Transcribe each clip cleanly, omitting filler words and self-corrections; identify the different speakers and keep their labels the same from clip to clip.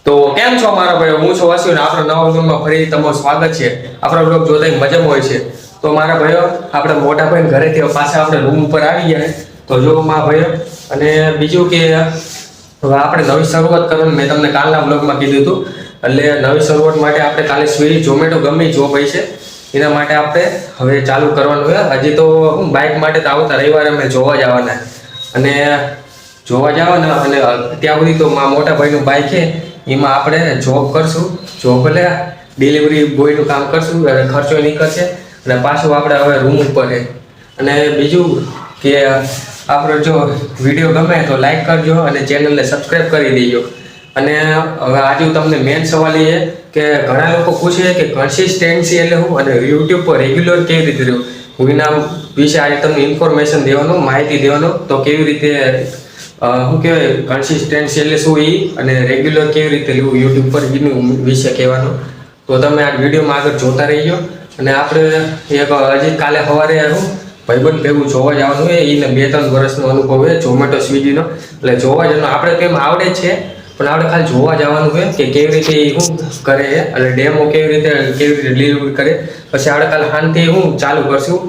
Speaker 1: તો કેમ છો મારા ભાઈ? હું છું વાસુ ને આપણા નવા બ્લોગમાં ફરી તમારું સ્વાગત છે. આપણા બ્લોગ જોતા મજામાં હોય છે. તો મારા ભાઈઓ આપણે મોટા ભાઈ ઘરેથી પાછા આપણે રૂમ ઉપર આવી ગયા. તો જો મારા ભાઈઓ અને બીજું કે હવે આપણે નવી શરૂઆત કરવાની મેં તમને કાલના બ્લોગમાં કીધું હતું. એટલે નવી શરૂઆત માટે આપણે કાલે સ્વિગી ઝોમેટો ગમે જોબ હોય છે એના માટે આપણે હવે ચાલુ કરવાનું છે. હજી તો બાઇક માટે તો આવતા રવિવારે અમે જોવા જવાના અને જોવા જવાના અને ત્યાં સુધી તો મોટા ભાઈનું બાઇક છે એમાં આપણે જોબ કરશું. જોબ એટલે ડિલિવરી બોયનું કામ કરશું અને ખર્ચો નીકળશે અને પાછું આપણે હવે રૂમ ઉપર છે. અને બીજું કે આપણે જો વિડીયો ગમે તો લાઈક કરજો અને ચેનલને સબસ્ક્રાઈબ કરી દેજો. અને હવે આજે તમને મેન સવાલ એ કે ઘણા લોકો પૂછે કે કન્સિસ્ટન્સી એટલે શું અને યુટ્યુબ પર રેગ્યુલર કેવી રીતે રહેવું. હું એના વિશે આજે તમને ઇન્ફોર્મેશન દેવાનો, માહિતી દેવાનો તો કેવી રીતે શું કહેવાય કન્સિસ્ટન્સી એટલે શું એ અને રેગ્યુલર કેવી રીતે લેવું યુટ્યુબ પર એનું વિશે કહેવાનું. તો તમે આ વિડીયોમાં આગળ જોતા રહીજો. અને આપણે એક હજી કાલે સવારે હું ભાઈબંધ ભેગું જોવા જવાનું હોય એને 2-3 વર્ષનો અનુભવ છે ઝોમેટો સ્વિગીનો. એટલે જોવા જવાનું આપણે કેમ આવડે છે પણ આપણે ખાલી જોવા જવાનું હોય કે કેવી રીતે શું કરે એટલે ડેમો કેવી રીતે ડિલિવરી કરે. પછી આપણે કાલે શાંતિ હું ચાલુ કરશું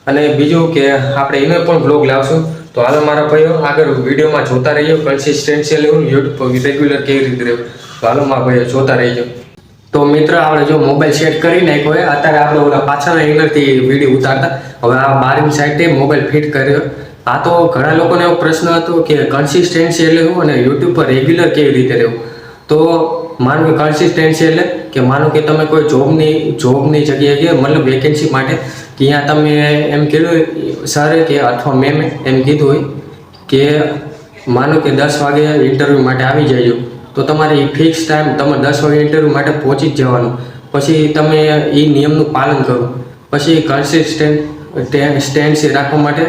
Speaker 1: અને બીજું કે આપણે એને પણ બ્લોગ લાવશું. તો હાલો મારા ભાઈઓ આગળ વિડીયોમાં જોતા રહીજો. કન્સિસ્ટન્સી લેવું યુટ્યુબ પર રેગ્યુલર કેવી રીતે રહેવું. તો હાલો મારા ભાઈઓ જોતા રહીજો. તો મિત્ર આપણે જો મોબાઈલ સેટ કરી નાખ્યો હોય અત્યારે આપણે ઓલા પાછળના એંગલથી વિડીયો ઉતારતા હવે આ બારની સાઈડથી મોબાઈલ ફિટ કર્યો. આ તો ઘણા લોકોને એવો પ્રશ્ન હતો કે કન્સિસ્ટન્સી એટલે શું અને યુટ્યુબ પર રેગ્યુલર કેવી રીતે રહેવું. તો માનો કે કન્સિસ્ટન્સી એટલે કે માનો કે તમે કોઈ જોબની જગ્યાએ ગયા મતલબ વેકેન્સી માટે કે ત્યાં તમે એમ કીધું સરે કે અથવા મેમે એમ કીધું હોય કે માનો કે 10 વાગે ઇન્ટરવ્યૂ માટે આવી જજો. તો તમારે એ ફિક્સ ટાઈમ તમે 10 વાગે ઇન્ટરવ્યૂ માટે પહોંચી જ જવાનું. પછી તમે એ નિયમનું પાલન કરો. પછી કન્સિસ્ટન્સી રાખવા માટે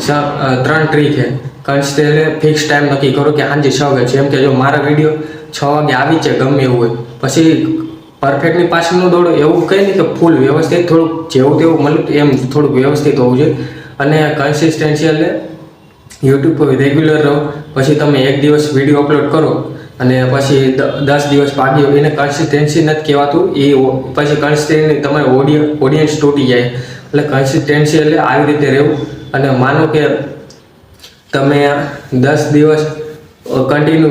Speaker 1: 3 ટ્રીક છે. કન્સિસ્ટન્ટ ફિક્સ ટાઈમ નક્કી કરો કે સાંજે 6 વાગે. જેમ કે જો મારા વિડીયો 6 વાગે આવી જ ગમે એવું હોય. પછી પરફેક્ટની પાછળનું દોડો એવું કંઈ નહીં કે ફૂલ વ્યવસ્થિત થોડુંક જેવું તેવું મતલબ એમ થોડુંક વ્યવસ્થિત હોવું જોઈએ. અને કન્સિસ્ટન્સી એટલે યુટ્યુબ પર રેગ્યુલર રહો. પછી તમે એક દિવસ વિડીયો અપલોડ કરો અને પછી 10 દિવસ બાકી એને કન્સિસ્ટન્સી નથી કહેવાતું. એ પછી કન્સિસ્ટન્સી તમારે ઓડિયન્સ તૂટી જાય. એટલે કન્સિસ્ટન્સી એટલે આવી રીતે રહેવું. અને માનો કે તમે 10 દિવસ કન્ટિન્યુ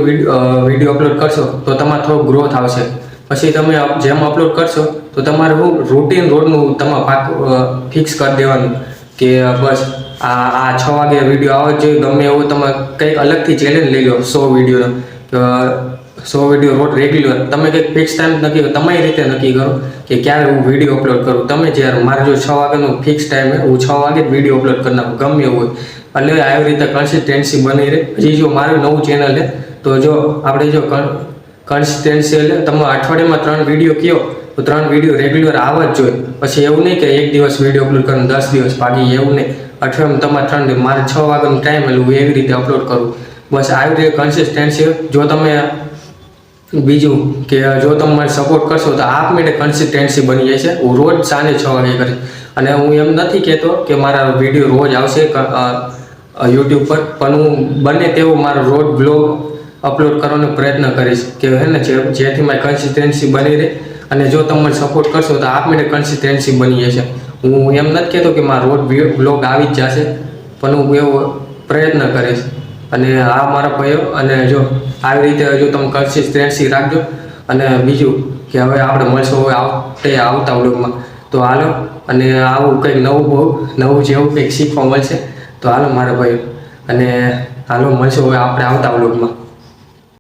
Speaker 1: વિડીયો અપલોડ કરશો તો તમારે થોડો ગ્રોથ આવશે. પછી તમે જેમ અપલોડ કરશો તો તમારે હું રૂટીન રોડનું તમારે ફિક્સ કરી દેવાનું કે બસ આ 6 વાગે વિડીયો આવવો જોઈએ ગમે એવું. તમે કંઈક અલગથી ચેલેન્જ લઈ લો 100 વિડીયોનો 100 વિડીયો રોડ રેગ્યુલર. તમે કંઈક ફિક્સ ટાઈમ નક્કી તમારી રીતે નક્કી કરો કે ક્યારે હું વિડીયો અપલોડ કરું. તમે જ્યારે મારે જો 6 વાગ્યાનો ફિક્સ ટાઈમ હોય હું 6 વાગે જ વિડીયો અપલોડ કરી નાખું ગમે એવું હોય. એટલે આવી રીતે કન્સિસ્ટન્સી બની રહે. હજી જો મારું નવું ચેનલ છે તો જો આપણે જો કન્સિસ્ટન્સી એટલે તમે અઠવાડિયામાં 3 વિડીયો કહો તો 3 વિડીયો રેગ્યુલર આવવા જ જોઈએ. પછી એવું નહીં કે એક દિવસ વિડીયો અપલોડ કરીને 10 દિવસ ભાગી એવું નહીં. અઠવાડિયામાં તમારે 3 મારે 6 વાગ્યાનો ટાઈમ એટલે હું એવી રીતે અપલોડ કરું. બસ આવી રીતે કન્સિસ્ટન્સી. જો તમે બીજું કે જો તમે મને સપોર્ટ કરશો તો આપમેળે કન્સિસ્ટન્સી બની જાય છે. હું રોજ સાંજે 6 વાગે કરીશ. અને હું એમ નથી કહેતો કે મારા વિડીયો રોજ આવશે યુટ્યુબ પર પણ હું બને તેવું મારો રોજ બ્લોગ અપલોડ કરવાનો પ્રયત્ન કરીશ કે હે ને જેથી મારી કન્સિસ્ટન્સી બની રહે. અને જો તમે મને સપોર્ટ કરશો તો આપમેળે કન્સિસ્ટન્સી બની જશે. હું એમ નથી કહેતો કે મારો રોજ બ્લોગ આવી જ જશે પણ હું એવો પ્રયત્ન કરીશ. અને આ મારા ભાઈઓ અને જો આવી રીતે જો તમે કન્સિસ્ટન્સી રાખજો. અને બીજું કે હવે આપણે મળશું હવે આવતા વ્લોગમાં. તો હાલો અને આવું કંઈક નવું જેવું કંઈક શીખવા મળશે. તો હાલો મારા ભાઈઓ અને હાલો મળશું હવે આપણે આવતા વ્લોગમાં.